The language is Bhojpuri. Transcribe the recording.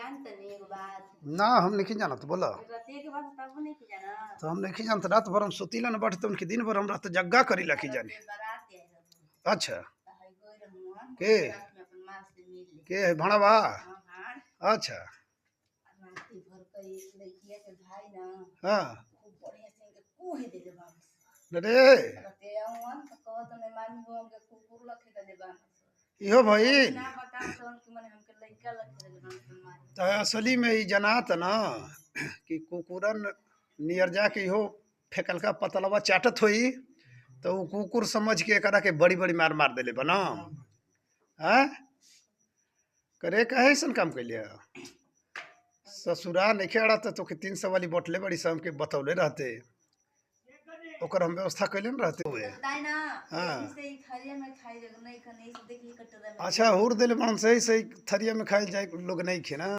जानते नहीं एक बात। ना हम नहीं जाना तो बोला रतिया के बाद तब नहीं की जाना। तो हम नहीं जानते रात भर हम सुतीला न बैठते उनके दिन भर हम रात जग्गा करी ला की जाने। बारात आई रहो। अच्छा हाय गोई रहुआ। के रात में अपन मां से मिल ले। के है भणवा हां हां। अच्छा राती भर कई लड़किया के भाई ना हाँ खूब बढ़िया से इनके कोहे देले बान। रे रतिया हुआ तो कहत नहीं मानी वो हमके कुकुर लखे देले बान। इहो भाई ना बता तो उनके मने हमके लइका लखे देले बान मारी। तो असली में ई जनात ना कि कुकुरन नियर जाके इहो फेकलका पतलवा चाटत होई तो उ कुकुर समझ के एकरा के बड़ी बड़ी मार मार देले बना हैं करे कहे ऐसन काम कैले ससुरा नहीं खेड़ा तो के 300 वाली बोतले बड़ी शाम के बतौले रहते ओकर हम व्यवस्था कैले न रहते हुए बताए ना हाँ ऐसे ही थरिया में खाई नहीं खने से देखिए कटोरा में। अच्छा हुर देले मन सही सही थरिया में खाइल जाए लोग नहीं खे ना।